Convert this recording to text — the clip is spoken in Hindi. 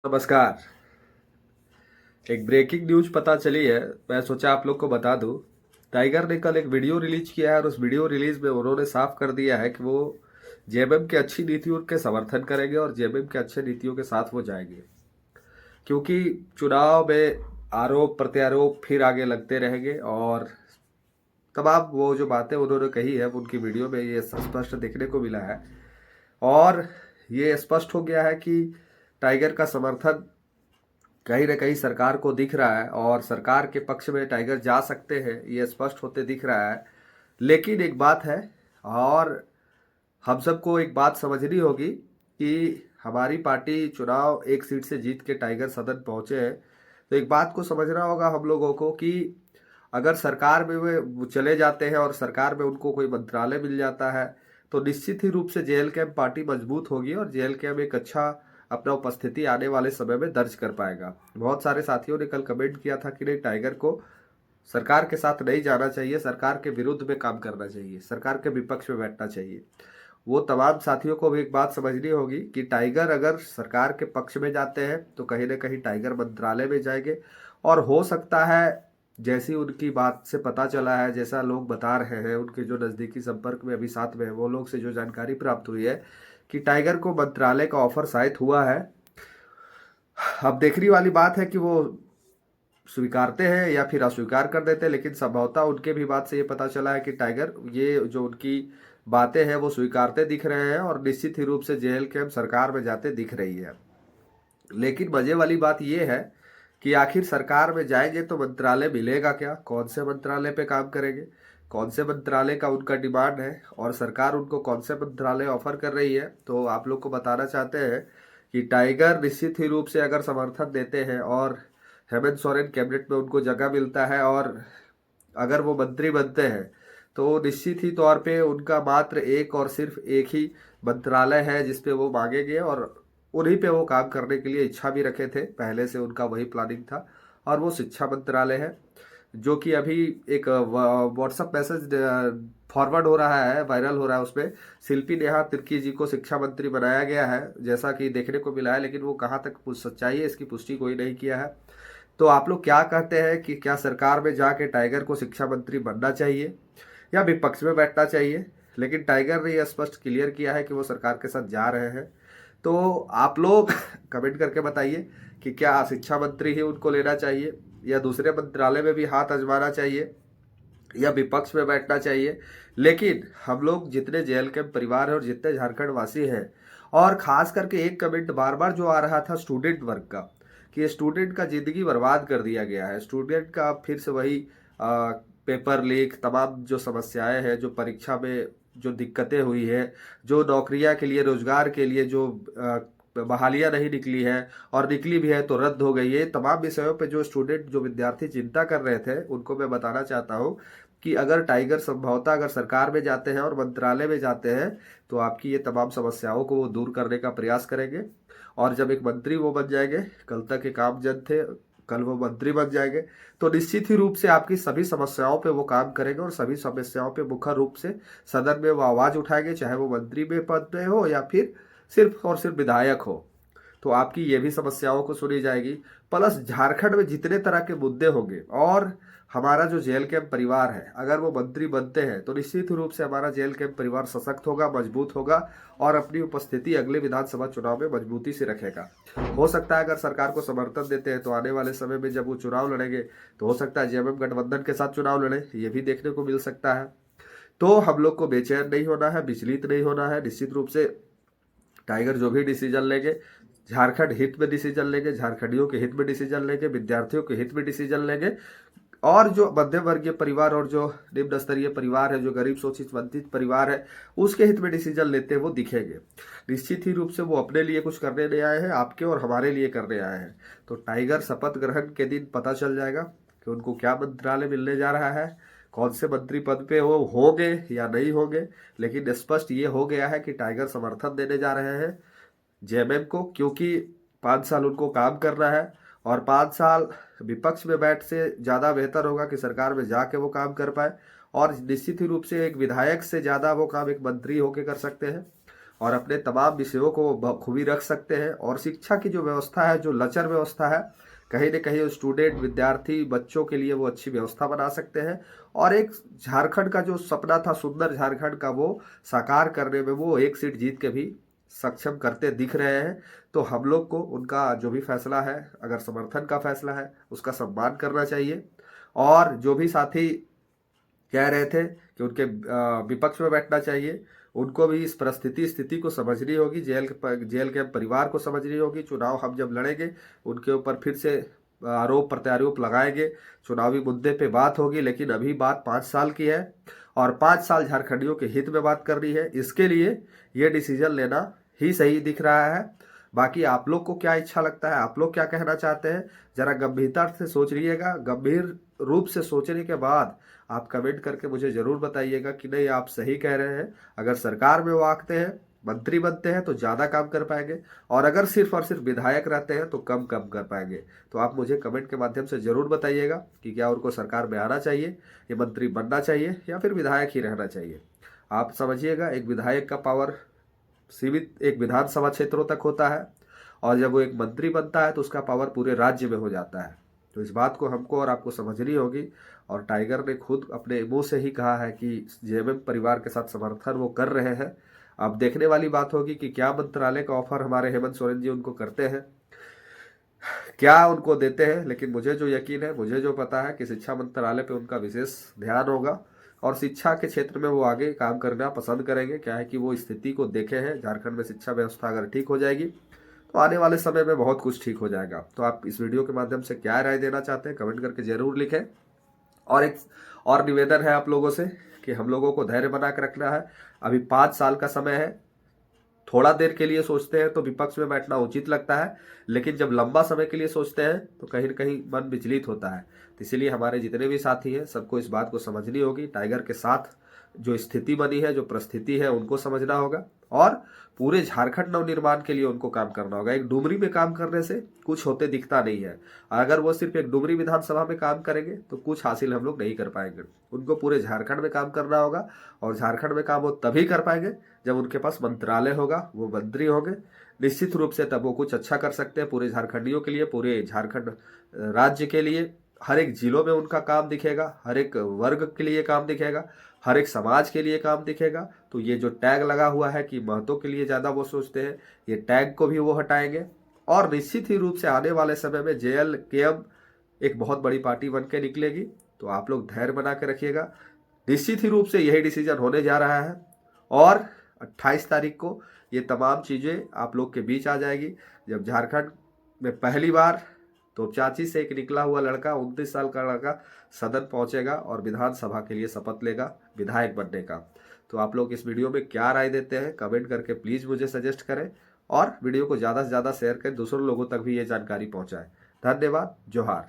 नमस्कार। एक ब्रेकिंग न्यूज पता चली है, मैं सोचा आप लोग को बता दूं। टाइगर ने कल एक वीडियो रिलीज किया है और उस वीडियो रिलीज में उन्होंने साफ कर दिया है कि वो जेएमएम की अच्छी नीतियों के समर्थन करेंगे और जेएमएम के अच्छे नीतियों के साथ वो जाएंगे, क्योंकि चुनाव में आरोप प्रत्यारोप फिर आगे लगते रहेंगे और तमाम वो जो बातें उन्होंने कही है उनकी वीडियो में ये स्पष्ट देखने को मिला है। और ये स्पष्ट हो गया है कि टाइगर का समर्थन कहीं ना कहीं सरकार को दिख रहा है और सरकार के पक्ष में टाइगर जा सकते हैं, ये स्पष्ट होते दिख रहा है। लेकिन एक बात है, और हम सबको एक बात समझनी होगी कि हमारी पार्टी चुनाव एक सीट से जीत के टाइगर सदन पहुंचे हैं। तो एक बात को समझना होगा हम लोगों को कि अगर सरकार में वे चले जाते हैं और सरकार में उनको कोई मंत्रालय मिल जाता है तो निश्चित ही रूप से जेएल कैंप पार्टी मजबूत होगी और जेएल कैंप एक अच्छा अपना उपस्थिति आने वाले समय में दर्ज कर पाएगा। बहुत सारे साथियों ने कल कमेंट किया था कि नहीं, टाइगर को सरकार के साथ नहीं जाना चाहिए, सरकार के विरुद्ध में काम करना चाहिए, सरकार के विपक्ष में बैठना चाहिए। वो तमाम साथियों को भी एक बात समझनी होगी कि टाइगर अगर सरकार के पक्ष में जाते हैं तो कहीं ना कहीं टाइगर मंत्रालय में जाएंगे। और हो सकता है, जैसी उनकी बात से पता चला है, जैसा लोग बता रहे हैं, उनके जो नज़दीकी संपर्क में अभी साथ में है वो लोग से जो जानकारी प्राप्त हुई है कि टाइगर को मंत्रालय का ऑफर शायद हुआ है। अब देखने वाली बात है कि वो स्वीकारते हैं या फिर अस्वीकार कर देते हैं, लेकिन संभवतः उनके भी बात से ये पता चला है कि टाइगर ये जो उनकी बातें हैं वो स्वीकारते दिख रहे हैं और निश्चित ही रूप से जेएल कैंप सरकार में जाते दिख रही है। लेकिन मजे वाली बात ये है कि आखिर सरकार में जाएंगे तो मंत्रालय मिलेगा क्या, कौन से मंत्रालय पे काम करेंगे, कौन से मंत्रालय का उनका डिमांड है और सरकार उनको कौन से मंत्रालय ऑफर कर रही है। तो आप लोग को बताना चाहते हैं कि टाइगर निश्चित ही रूप से अगर समर्थन देते हैं और हेमंत सोरेन कैबिनेट में उनको जगह मिलता है और अगर वो मंत्री बनते हैं तो निश्चित ही तौर पे उनका मात्र एक और सिर्फ एक ही मंत्रालय है जिसपे वो मांगेंगे और उन्हीं पे वो काम करने के लिए इच्छा भी रखे थे, पहले से उनका वही प्लानिंग था। और वो शिक्षा मंत्रालय है, जो कि अभी एक व्हाट्सएप मैसेज फॉरवर्ड हो रहा है, वायरल हो रहा है। उसमें शिल्पी नेहा तिर्की जी को शिक्षा मंत्री बनाया गया है जैसा कि देखने को मिला है, लेकिन वो कहाँ तक सच्चाई है इसकी पुष्टि कोई नहीं किया है। तो आप लोग क्या कहते हैं कि क्या सरकार में जाके टाइगर को शिक्षा मंत्री बनना चाहिए या विपक्ष में बैठना चाहिए? लेकिन टाइगर ने यह स्पष्ट क्लियर किया है कि वो सरकार के साथ जा रहे हैं। तो आप लोग कमेंट करके बताइए कि क्या शिक्षा मंत्री ही उनको लेना चाहिए या दूसरे मंत्रालय में भी हाथ आजमाना चाहिए या विपक्ष में बैठना चाहिए। लेकिन हम लोग जितने जेएल के परिवार हैं और जितने झारखंड वासी हैं, और खास करके एक कमेंट बार बार जो आ रहा था स्टूडेंट वर्ग का, कि स्टूडेंट का जिंदगी बर्बाद कर दिया गया है, स्टूडेंट का फिर से वही पेपर लीक, तमाम जो समस्याएं हैं, जो परीक्षा में जो दिक्कतें हुई है, जो नौकरियां के लिए, रोजगार के लिए जो बहालियां नहीं निकली है और निकली भी है तो रद्द हो गई है, तमाम विषयों पे जो स्टूडेंट, जो विद्यार्थी चिंता कर रहे थे, उनको मैं बताना चाहता हूँ कि अगर टाइगर संभवतः अगर सरकार में जाते हैं और मंत्रालय में जाते हैं तो आपकी ये तमाम समस्याओं को वो दूर करने का प्रयास करेंगे। और जब एक मंत्री वो बन जाएंगे, कल तक एक आम जन थे, कल वो मंत्री बन जाएंगे, तो निश्चित ही रूप से आपकी सभी समस्याओं पे वो काम करेंगे और सभी समस्याओं पे मुखर रूप से सदन में वो आवाज उठाएंगे, चाहे वो मंत्री में पद में हो या फिर सिर्फ और सिर्फ विधायक हो। तो आपकी ये भी समस्याओं को सुनी जाएगी। प्लस झारखंड में जितने तरह के मुद्दे होंगे, और हमारा जो जेल कैंप परिवार है, अगर वो मंत्री बनते हैं तो निश्चित रूप से हमारा जेल कैंप परिवार सशक्त होगा, मजबूत होगा और अपनी उपस्थिति अगले विधानसभा चुनाव में मजबूती से रखेगा। हो सकता है अगर सरकार को समर्थन देते हैं तो आने वाले समय में जब वो चुनाव लड़ेंगे तो हो सकता है जेएमएम गठबंधन के साथ चुनाव लड़े, ये भी देखने को मिल सकता है। तो हम लोग को बेचैन नहीं होना है, विचलित नहीं होना है। निश्चित रूप से टाइगर जो भी डिसीजन लेंगे, झारखंड हित में डिसीजन लेंगे, झारखंडियों के हित में डिसीजन लेंगे, विद्यार्थियों के हित में डिसीजन लेंगे। और जो मध्यम वर्गीय परिवार और जो निम्न स्तरीय परिवार है, जो गरीब शोषित वंचित परिवार है, उसके हित में डिसीजन लेते वो दिखेंगे। निश्चित ही रूप से वो अपने लिए कुछ करने नहीं आए हैं, आपके और हमारे लिए करने आए हैं। तो टाइगर शपथ ग्रहण के दिन पता चल जाएगा कि उनको क्या मंत्रालय मिलने जा रहा है, कौन से मंत्री पद पे वो होंगे या नहीं होंगे। लेकिन स्पष्ट ये हो गया है कि टाइगर समर्थन देने जा रहे हैं जेएमएम को, क्योंकि 5 साल उनको काम करना है और 5 साल विपक्ष में बैठ से ज़्यादा बेहतर होगा कि सरकार में जाके वो काम कर पाए। और निश्चित ही रूप से एक विधायक से ज़्यादा वो काम एक मंत्री होके कर सकते हैं। और अपने तमाम विषयों को बखूबी रख सकते हैं। और शिक्षा की जो व्यवस्था है, जो लचर व्यवस्था है, कहीं न कहीं स्टूडेंट, विद्यार्थी, बच्चों के लिए वो अच्छी व्यवस्था बना सकते हैं। और एक झारखंड का जो सपना था, सुंदर झारखंड का, वो साकार करने में वो एक सीट जीत के भी सक्षम करते दिख रहे हैं। तो हम लोग को उनका जो भी फैसला है, अगर समर्थन का फैसला है, उसका सम्मान करना चाहिए। और जो भी साथी कह रहे थे कि उनके विपक्ष में बैठना चाहिए, उनको भी इस स्थिति को समझनी होगी, जेल के परिवार को समझनी होगी। चुनाव हम जब लड़ेंगे, उनके ऊपर फिर से आरोप प्रत्यारोप लगाएंगे, चुनावी मुद्दे पे बात होगी। लेकिन अभी बात 5 साल की है और 5 साल झारखंडियों के हित में बात करनी है। इसके लिए ये डिसीजन लेना ही सही दिख रहा है। बाकी आप लोग को क्या इच्छा लगता है, आप लोग क्या कहना चाहते हैं, जरा गंभीरता से सोच लीजिएगा। गंभीर रूप से सोचने के बाद आप कमेंट करके मुझे जरूर बताइएगा कि नहीं, आप सही कह रहे हैं। अगर सरकार में वो आते हैं, मंत्री बनते हैं, तो ज़्यादा काम कर पाएंगे, और अगर सिर्फ और सिर्फ विधायक रहते हैं तो कम कम कर पाएंगे। तो आप मुझे कमेंट के माध्यम से ज़रूर बताइएगा कि क्या उनको सरकार में आना चाहिए, ये मंत्री बनना चाहिए, या फिर विधायक ही रहना चाहिए। आप समझिएगा, एक विधायक का पावर सीमित एक विधानसभा क्षेत्रों तक होता है, और जब वो एक मंत्री बनता है तो उसका पावर पूरे राज्य में हो जाता है। तो इस बात को हमको और आपको समझनी होगी। और टाइगर ने खुद अपने मुंह से ही कहा है कि जेएमएम परिवार के साथ समर्थन वो कर रहे हैं। अब देखने वाली बात होगी कि क्या मंत्रालय का ऑफर हमारे हेमंत सोरेन जी उनको करते हैं, क्या उनको देते हैं। लेकिन मुझे जो यकीन है, मुझे जो पता है कि शिक्षा मंत्रालय पे उनका विशेष ध्यान होगा, और शिक्षा के क्षेत्र में वो आगे काम करना पसंद करेंगे। क्या है कि वो स्थिति को देखे हैं, झारखंड में शिक्षा व्यवस्था अगर ठीक हो जाएगी तो आने वाले समय में बहुत कुछ ठीक हो जाएगा। तो आप इस वीडियो के माध्यम से क्या राय देना चाहते हैं, कमेंट करके जरूर लिखें। और एक और निवेदन है आप लोगों से कि हम लोगों को धैर्य बना के रखना है। अभी 5 साल का समय है। थोड़ा देर के लिए सोचते हैं तो विपक्ष में बैठना उचित लगता है, लेकिन जब लंबा समय के लिए सोचते हैं तो कहीं न कहीं मन विचलित होता है। तो इसीलिए हमारे जितने भी साथी हैं, सबको इस बात को समझनी होगी। टाइगर के साथ जो स्थिति बनी है, जो परिस्थिति है, उनको समझना होगा, और पूरे झारखंड नवनिर्माण के लिए उनको काम करना होगा। एक डुमरी में काम करने से कुछ होते दिखता नहीं है। अगर वो सिर्फ एक डुमरी विधानसभा में काम करेंगे तो कुछ हासिल हम लोग नहीं कर पाएंगे। उनको पूरे झारखंड में काम करना होगा, और झारखंड में काम वो तभी कर पाएंगे जब उनके पास मंत्रालय होगा, वो मंत्री होंगे। निश्चित रूप से तब वो कुछ अच्छा कर सकते हैं पूरे झारखंडियों के लिए, पूरे झारखंड राज्य के लिए। हर एक जिलों में उनका काम दिखेगा, हर एक वर्ग के लिए काम दिखेगा, हर एक समाज के लिए काम दिखेगा। तो ये जो टैग लगा हुआ है कि महतो के लिए ज़्यादा वो सोचते हैं, ये टैग को भी वो हटाएंगे। और निश्चित ही रूप से आने वाले समय में JLKM एक बहुत बड़ी पार्टी बन के निकलेगी। तो आप लोग धैर्य बना के रखिएगा। निश्चित ही रूप से यही डिसीजन होने जा रहा है, और 28 तारीख को ये तमाम चीज़ें आप लोग के बीच आ जाएगी, जब झारखंड में पहली बार तोपचांची से एक निकला हुआ लड़का, 29 साल का लड़का, सदन पहुंचेगा और विधानसभा के लिए शपथ लेगा विधायक बनने का। तो आप लोग इस वीडियो में क्या राय देते हैं, कमेंट करके प्लीज़ मुझे सजेस्ट करें, और वीडियो को ज़्यादा से ज़्यादा शेयर करें, दूसरों लोगों तक भी ये जानकारी पहुंचाएं। धन्यवाद। जोहार।